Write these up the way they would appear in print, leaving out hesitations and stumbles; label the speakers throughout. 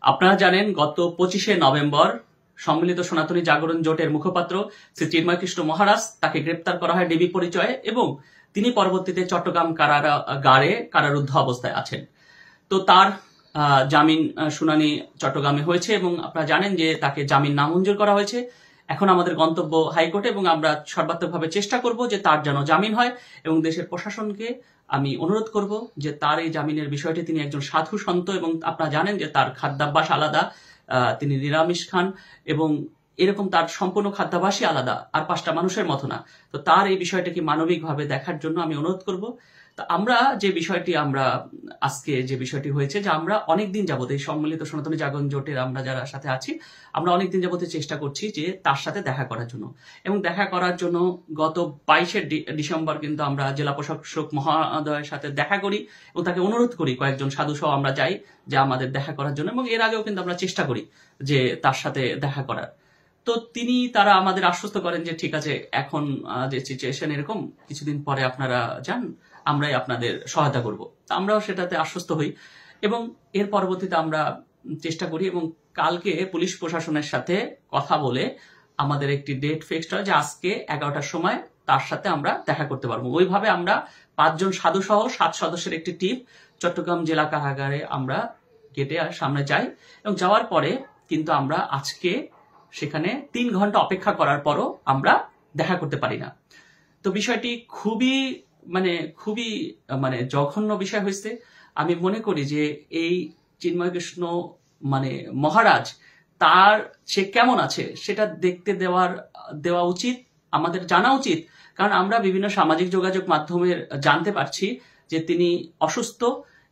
Speaker 1: আপনারা জানেন গত 25শে নভেম্বর সম্মিলিত সনাতনী জাগরণ জোটের মুখপাত্র শ্রী চিন্ময় কৃষ্ণ মহারাজ তাকে গ্রেপ্তার করা হয় ডিবি পরিচয়ে এবং তিনি পরবর্তীতে চট্টগ্রাম কারাগারে কারারুদ্ধ অবস্থায় আছেন। তো তার জামিন শুনানি চট্টগ্রামে হয়েছে এবং আপনারা জানেন যে তাকে জামিন নামঞ্জুর করা হয়েছে। এখন আমাদের গন্তব্য হাইকোর্টে এবং আমরা সর্বাত্মকভাবে চেষ্টা করব যে তার যেন জামিন হয় এবং দেশের প্রশাসনকে আমি অনুরোধ করব যে তার এই জামিনের বিষয়টি, তিনি একজন সাধু সন্ত এবং আপনারা জানেন যে তার খাদ্যাভ্যাস আলাদা, তিনি নিরামিষ খান এবং এরকম তার সম্পূর্ণ খাদ্যাভ্যাসই আলাদা, আর 5টা মানুষের মতো না। তো তার এই বিষয়টাকে মানবিকভাবে দেখার জন্য আমি অনুরোধ করব। তো আমরা যে বিষয়টি আজকে যে বিষয়টি হয়েছে যে আমরা অনেকদিন যাবত এই সম্মিলিত সনাতনী জাগরণ জোটের আমরা যারা সাথে আছি, আমরা অনেকদিন যাবত চেষ্টা করছি যে তার সাথে দেখা করার জন্য এবং দেখা করার জন্য গত 22শে ডিসেম্বর কিন্তু আমরা জেলা প্রশাসক মহোদয়ের সাথে দেখা করি এবং তাকে অনুরোধ করি, কয়েকজন সাধু সহ আমরা যাই যে আমাদের দেখা করার জন্য, এবং এর আগেও কিন্তু আমরা চেষ্টা করি যে তার সাথে দেখা করার। তো তারা আমাদের আশ্বস্ত করেন যে ঠিক আছে, এখন যে সিচুয়েশন এরকম, কিছুদিন পরে আপনারা যান, আমরাই আপনাদের সহায়তা করব। আমরাও সেটাতে আশ্বস্ত হই এবং এর পরবর্তীতে আমরা চেষ্টা করি এবং কালকে পুলিশ প্রশাসনের সাথে কথা বলে আমাদের একটি ডেট ফিক্সড হয় যে আজকে 11টার সময় তার সাথে আমরা দেখা করতে পারবো। ওইভাবে আমরা 5 জন সাধু সহ 7 সদস্যের একটি টিম চট্টগ্রাম জেলা কারাগারে আমরা গেটে সামনে যাই এবং যাওয়ার পরে কিন্তু আমরা আজকে সেখানে 3 ঘন্টা অপেক্ষা করার পরও আমরা দেখা করতে পারি না। তো বিষয়টি খুবই জঘন্য বিষয় হয়েছে। আমি মনে করি যে এই চিন্ময় কৃষ্ণ মহারাজ সে কেমন আছে সেটা দেখতে দেওয়া উচিত, আমাদের জানা উচিত, কারণ আমরা বিভিন্ন সামাজিক যোগাযোগ মাধ্যমে জানতে পারছি যে তিনি অসুস্থ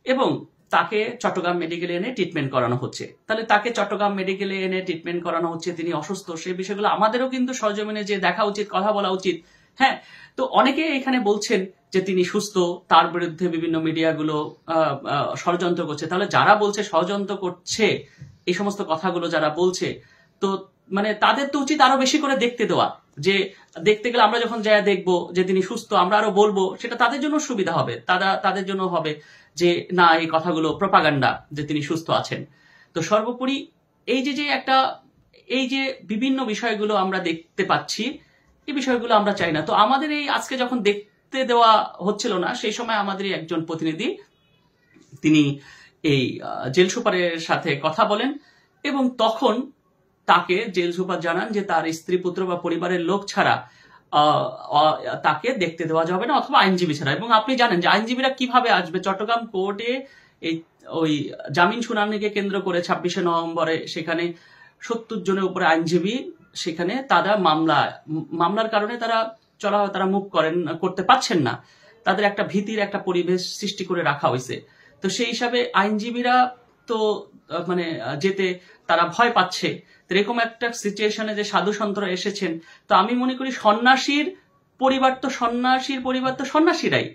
Speaker 1: এবং তাকে চট্টগ্রাম মেডিকেলে এনে ট্রিটমেন্ট করানো হচ্ছে। তাহলে তাকে চট্টগ্রাম মেডিকেলে এনে ট্রিটমেন্ট করানো হচ্ছে, তিনি অসুস্থ, সেই বিষয়গুলো আমাদেরও কিন্তু সরজমিনে যে দেখা উচিত, কথা বলা উচিত। হ্যাঁ, তো অনেকে এখানে বলছেন যে তিনি সুস্থ, তার বিরুদ্ধে বিভিন্ন মিডিয়াগুলো ষড়যন্ত্র করছে। তাহলে যারা বলছে ষড়যন্ত্র করছে, এই সমস্ত কথাগুলো যারা বলছে, তো তাদের তো উচিত আরো বেশি করে দেখতে দেওয়া, যে দেখতে গেলে আমরা যখন যাই দেখবো যে তিনি সুস্থ, আমরা আরো বলবো, সেটা তাদের জন্য সুবিধা হবে, তাদের জন্য হবে যে না, এই কথাগুলো প্রপাগান্ডা যে তিনি সুস্থ আছেন। তো সর্বোপরি এই যে বিভিন্ন বিষয়গুলো আমরা দেখতে পাচ্ছি, এই বিষয়গুলো আমরা চাই না। তো আমাদের এই আজকে যখন দেখতে দেওয়া হচ্ছিল না, সেই সময় আমাদের একজন প্রতিনিধি তিনি এই জেল সুপারের সাথে কথা বলেন এবং তখন তাকে জেল সুপার জানান যে তার স্ত্রী, পুত্র বা পরিবারের লোক ছাড়া তাকে দেখতে দেওয়া যাবে না, অথবা আইনজীবী ছাড়া। এবং আপনি জানেন যে আইনজীবীরা কিভাবে আসবে চট্টগ্রাম কোর্টে ওই জামিন শুনানিকে কেন্দ্র করে 26শে নভেম্বরে সেখানে 70 জনের উপরে আইনজীবী, সেখানে তারা মামলার কারণে তারা মুভ করতে পারছেন না, তাদের একটা ভীতির একটা পরিবেশ সৃষ্টি করে রাখা হয়েছে। তো সেই হিসাবে আইনজীবীরা তো যেতে তারা ভয় পাচ্ছে। এরকম একটা সিচুয়েশনে যে সাধু সন্তরা এসেছেন, তো আমি মনে করি সন্ন্যাসীর পরিবার তো সন্ন্যাসীরাই,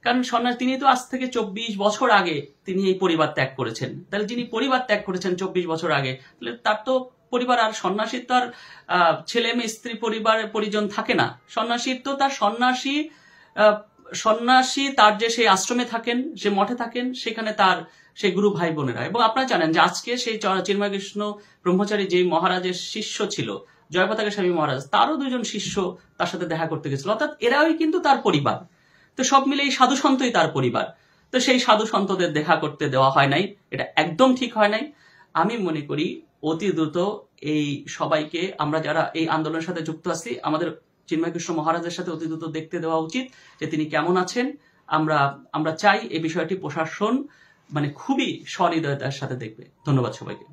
Speaker 1: কারণ তিনি তো আজ থেকে 24 বছর আগে তিনি এই পরিবার ত্যাগ করেছেন। তাহলে যিনি পরিবার ত্যাগ করেছেন 24 বছর আগে, তাহলে তার তো পরিবার, আর সন্ন্যাসীর তো আর ছেলে মেয়ে স্ত্রী পরিবার পরিজন থাকে না। সন্ন্যাসীর তো তার সন্ন্যাসী তার যে সেই আশ্রমে থাকেন, যে মঠে থাকেন, সেখানে তার সেই গুরু ভাই বোনেরা। এবং আপনারা জানেন যে আজকে সেই চিন্ময় কৃষ্ণ ব্রহ্মচারী যে মহারাজের শিষ্য ছিল, জয়পতাকা স্বামী মহারাজ, তারও 2 জন শিষ্য তার সাথে দেখা করতে গেছিল, অর্থাৎ এরাই কিন্তু তার পরিবার। তো সব মিলে এই সাধু সন্তই তার পরিবার। তো সেই সাধু সন্তদের দেখা করতে দেওয়া হয় নাই, এটা একদম ঠিক হয় নাই। আমি মনে করি অতি দ্রুত এই সবাইকে, আমরা যারা এই আন্দোলনের সাথে যুক্ত আছি, আমাদের চিন্ময় কৃষ্ণ মহারাজের সাথে অতি দ্রুত দেখতে দেওয়া উচিত যে তিনি কেমন আছেন। আমরা চাই এই বিষয়টি প্রশাসন খুবই সহৃদয়তার সাথে দেখবে। ধন্যবাদ সবাইকে।